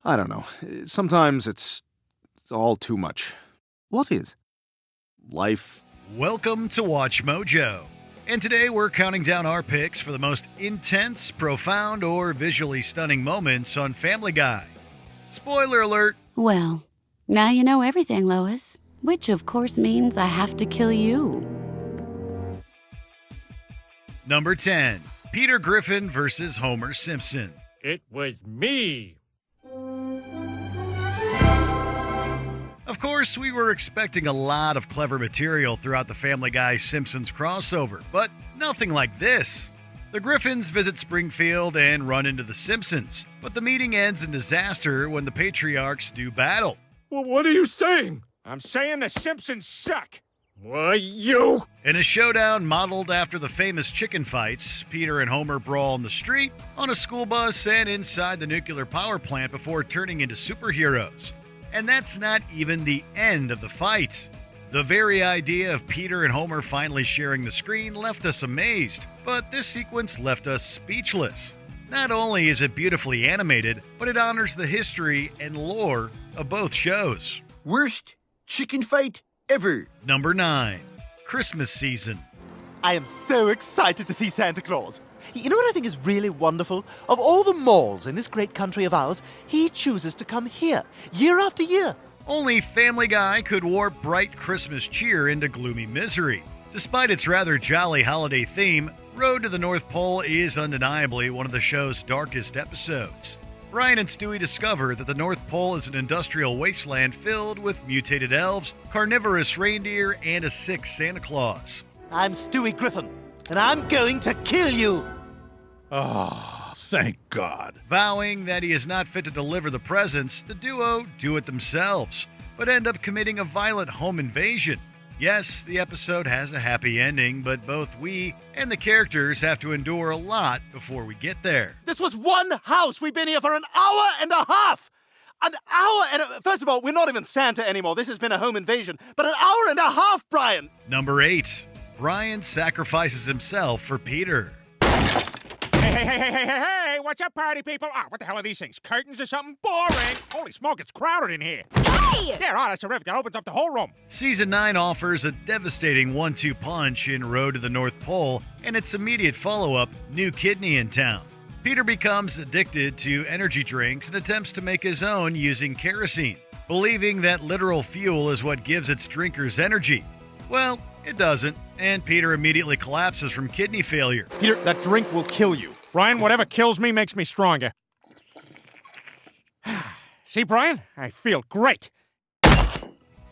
I don't know. Sometimes it's all too much. What is? Life. Welcome to Watch Mojo. And today we're counting down our picks for the most intense, profound, or visually stunning moments on Family Guy. Spoiler alert. Well, now you know everything, Lois. Which, of course, means I have to kill you. Number 10. Peter Griffin versus Homer Simpson. It was me. Of course, we were expecting a lot of clever material throughout the Family Guy Simpsons crossover, but nothing like this. The Griffins visit Springfield and run into the Simpsons, but the meeting ends in disaster when the patriarchs do battle. Well, what are you saying? I'm saying the Simpsons suck. Why, you? In a showdown modeled after the famous chicken fights, Peter and Homer brawl in the street, on a school bus, and inside the nuclear power plant before turning into superheroes. And that's not even the end of the fight. The very idea of Peter and Homer finally sharing the screen left us amazed, but this sequence left us speechless. Not only is it beautifully animated, but it honors the history and lore of both shows. Worst chicken fight ever. Number 9. Christmas Season. I am so excited to see Santa Claus. You know what I think is really wonderful? Of all the malls in this great country of ours, he chooses to come here, year after year. Only Family Guy could warp bright Christmas cheer into gloomy misery. Despite its rather jolly holiday theme, Road to the North Pole is undeniably one of the show's darkest episodes. Brian and Stewie discover that the North Pole is an industrial wasteland filled with mutated elves, carnivorous reindeer, and a sick Santa Claus. I'm Stewie Griffin, and I'm going to kill you. Oh, thank God. Vowing that he is not fit to deliver the presents, the duo do it themselves, but end up committing a violent home invasion. Yes, the episode has a happy ending, but both we and the characters have to endure a lot before we get there. This was one house. We've been here for an hour and a half. An hour and a... First of all, we're not even Santa anymore. This has been a home invasion. But an hour and a half, Brian. Number 8. Brian sacrifices himself for Peter. Hey, what's up, party people? What the hell are these things? Curtains or something? Boring. Holy smoke, it's crowded in here. Hey! Yeah, that's terrific. That opens up the whole room. Season 9 offers a devastating 1-2 punch in Road to the North Pole and its immediate follow-up, New Kidney in Town. Peter becomes addicted to energy drinks and attempts to make his own using kerosene, believing that literal fuel is what gives its drinkers energy. Well, it doesn't, and Peter immediately collapses from kidney failure. Peter, that drink will kill you. Brian, whatever kills me makes me stronger. See, Brian? I feel great.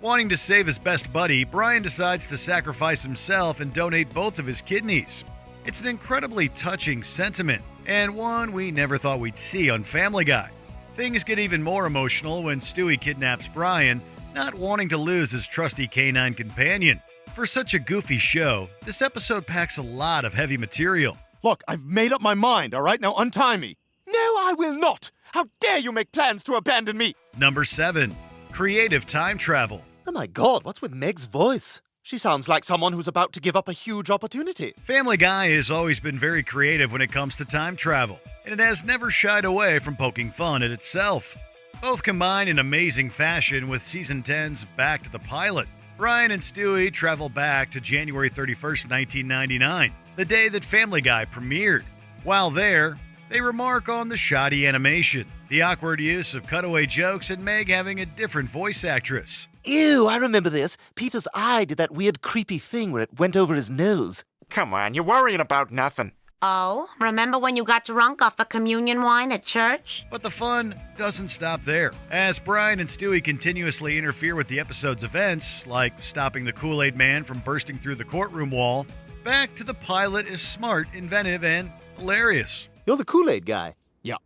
Wanting to save his best buddy, Brian decides to sacrifice himself and donate both of his kidneys. It's an incredibly touching sentiment, and one we never thought we'd see on Family Guy. Things get even more emotional when Stewie kidnaps Brian, not wanting to lose his trusty canine companion. For such a goofy show, this episode packs a lot of heavy material. Look, I've made up my mind, all right? Now untie me. No, I will not. How dare you make plans to abandon me? Number 7. Creative time travel. Oh my God, what's with Meg's voice? She sounds like someone who's about to give up a huge opportunity. Family Guy has always been very creative when it comes to time travel, and it has never shied away from poking fun at itself. Both combine in amazing fashion with Season 10's Back to the Pilot. Brian and Stewie travel back to January 31st, 1999, the day that Family Guy premiered. While there, they remark on the shoddy animation, the awkward use of cutaway jokes, and Meg having a different voice actress. Ew, I remember this. Peter's eye did that weird creepy thing where it went over his nose. Come on, you're worrying about nothing. Oh, remember when you got drunk off the communion wine at church? But the fun doesn't stop there, as Brian and Stewie continuously interfere with the episode's events, like stopping the Kool-Aid Man from bursting through the courtroom wall. Back to the Pilot is smart, inventive, and hilarious. You're the Kool-Aid guy. Yeah.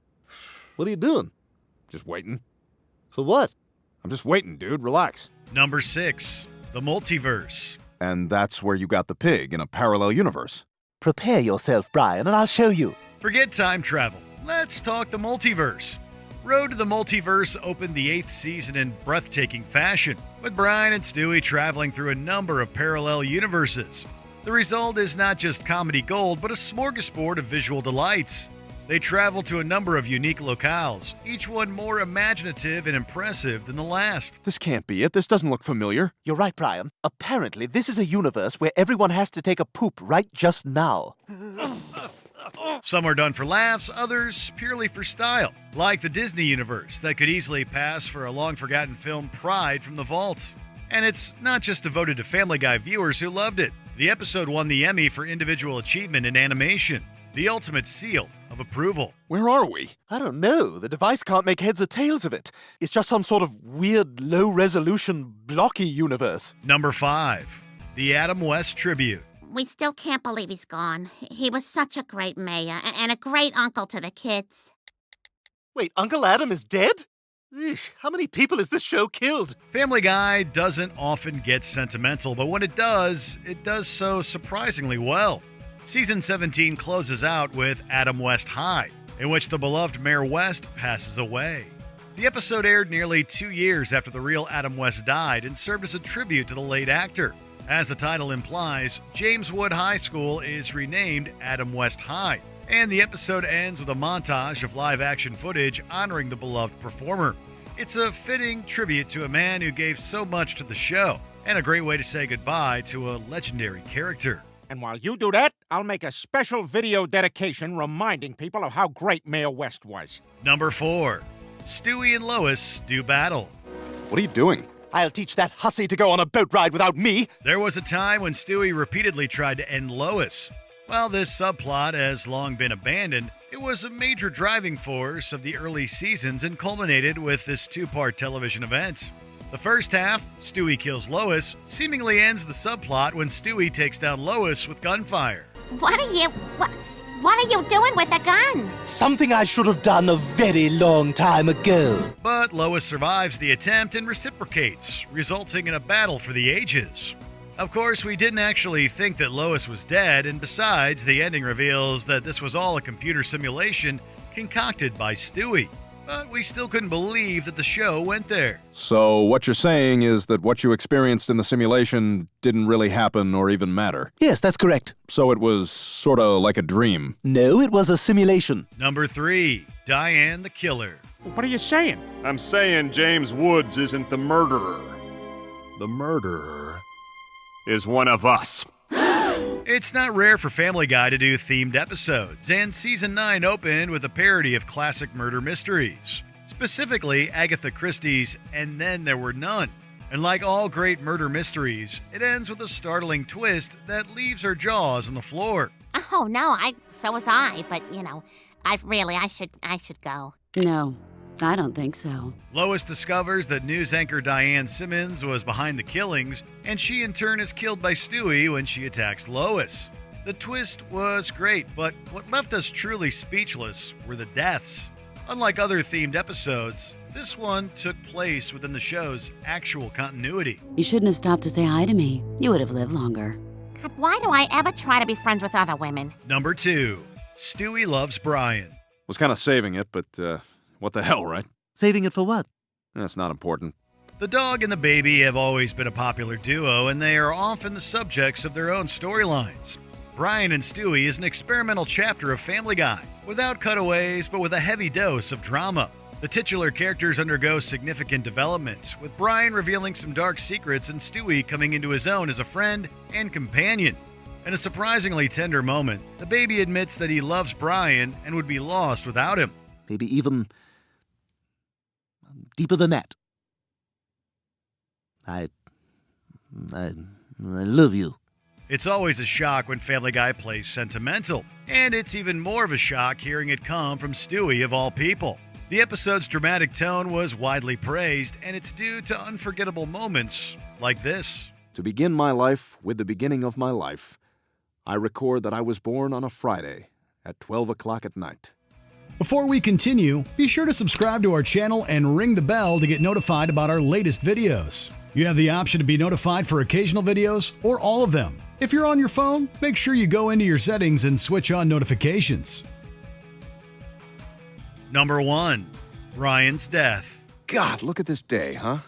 What are you doing? Just waiting. For what? I'm just waiting, dude. Relax. Number 6. The Multiverse. And that's where you got the pig in a parallel universe. Prepare yourself, Brian, and I'll show you. Forget time travel. Let's talk the multiverse. Road to the Multiverse opened the 8th season in breathtaking fashion, with Brian and Stewie traveling through a number of parallel universes. The result is not just comedy gold, but a smorgasbord of visual delights. They travel to a number of unique locales, each one more imaginative and impressive than the last. This can't be it. This doesn't look familiar. You're right, Brian. Apparently, this is a universe where everyone has to take a poop right just now. Some are done for laughs, others purely for style, like the Disney universe that could easily pass for a long-forgotten film Pride from the vault. And it's not just devoted to Family Guy viewers who loved it. The episode won the Emmy for individual achievement in animation, the ultimate seal of approval. Where are we? I don't know. The device can't make heads or tails of it. It's just some sort of weird, low-resolution, blocky universe. Number 5, the Adam West Tribute. We still can't believe he's gone. He was such a great mayor and a great uncle to the kids. Wait, Uncle Adam is dead? Eesh, how many people has this show killed? Family Guy doesn't often get sentimental, but when it does so surprisingly well. Season 17 closes out with Adam West High, in which the beloved Mayor West passes away. The episode aired nearly 2 years after the real Adam West died and served as a tribute to the late actor. As the title implies, James Wood High School is renamed Adam West High, and the episode ends with a montage of live-action footage honoring the beloved performer. It's a fitting tribute to a man who gave so much to the show, and a great way to say goodbye to a legendary character. And while you do that, I'll make a special video dedication reminding people of how great Mayor West was. Number 4, Stewie and Lois do battle. What are you doing? I'll teach that hussy to go on a boat ride without me. There was a time when Stewie repeatedly tried to end Lois. While this subplot has long been abandoned, it was a major driving force of the early seasons and culminated with this 2-part television event. The first half, Stewie kills Lois, seemingly ends the subplot when Stewie takes down Lois with gunfire. What are you doing with a gun? Something I should have done a very long time ago. But Lois survives the attempt and reciprocates, resulting in a battle for the ages. Of course, we didn't actually think that Lois was dead, and besides, the ending reveals that this was all a computer simulation concocted by Stewie. But we still couldn't believe that the show went there. So what you're saying is that what you experienced in the simulation didn't really happen or even matter. Yes, that's correct. So it was sort of like a dream. No, it was a simulation. Number 3, Diane the Killer. What are you saying? I'm saying James Woods isn't the murderer. The murderer is one of us. It's not rare for Family Guy to do themed episodes, and Season 9 opened with a parody of classic murder mysteries, specifically Agatha Christie's And Then There Were None. And like all great murder mysteries, it ends with a startling twist that leaves her jaws on the floor. Oh no, so was I, but I should go. No, I don't think so. Lois discovers that news anchor Diane Simmons was behind the killings, and she in turn is killed by Stewie when she attacks Lois. The twist was great, but what left us truly speechless were the deaths. Unlike other themed episodes, this one took place within the show's actual continuity. You shouldn't have stopped to say hi to me. You would have lived longer. God, why do I ever try to be friends with other women? Number 2, Stewie loves Brian. Was kind of saving it, but what the hell, right? Saving it for what? That's not important. The dog and the baby have always been a popular duo, and they are often the subjects of their own storylines. Brian and Stewie is an experimental chapter of Family Guy, without cutaways but with a heavy dose of drama. The titular characters undergo significant development, with Brian revealing some dark secrets and Stewie coming into his own as a friend and companion. In a surprisingly tender moment, the baby admits that he loves Brian and would be lost without him. Maybe even deeper than that. I love you. It's always a shock when Family Guy plays sentimental, and it's even more of a shock hearing it come from Stewie of all people. The episode's dramatic tone was widely praised, and it's due to unforgettable moments like this. To begin my life with the beginning of my life, I record that I was born on a Friday at 12 o'clock at night. Before we continue, be sure to subscribe to our channel and ring the bell to get notified about our latest videos. You have the option to be notified for occasional videos or all of them. If you're on your phone, make sure you go into your settings and switch on notifications. Number 1, Brian's death. God, look at this day, huh?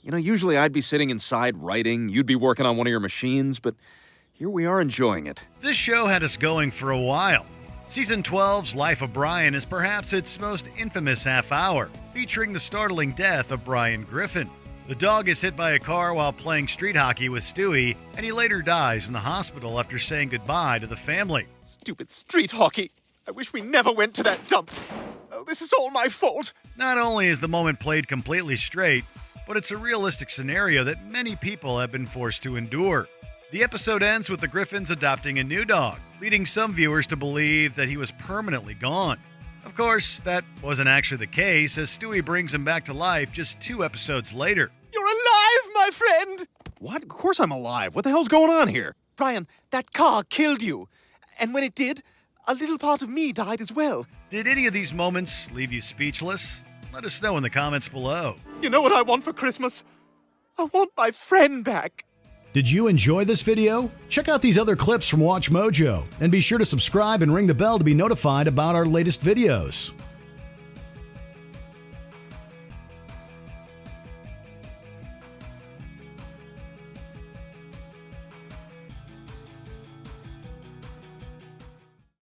You know, usually I'd be sitting inside writing, you'd be working on one of your machines, but here we are enjoying it. This show had us going for a while. Season 12's Life of Brian is perhaps its most infamous half hour, featuring the startling death of Brian Griffin. The dog is hit by a car while playing street hockey with Stewie, and he later dies in the hospital after saying goodbye to the family. Stupid street hockey. I wish we never went to that dump. Oh, this is all my fault. Not only is the moment played completely straight, but it's a realistic scenario that many people have been forced to endure. The episode ends with the Griffins adopting a new dog, leading some viewers to believe that he was permanently gone. Of course, that wasn't actually the case, as Stewie brings him back to life just 2 episodes later. You're alive, my friend! What? Of course I'm alive. What the hell's going on here? Brian, that car killed you. And when it did, a little part of me died as well. Did any of these moments leave you speechless? Let us know in the comments below. You know what I want for Christmas? I want my friend back. Did you enjoy this video? Check out these other clips from WatchMojo, and be sure to subscribe and ring the bell to be notified about our latest videos.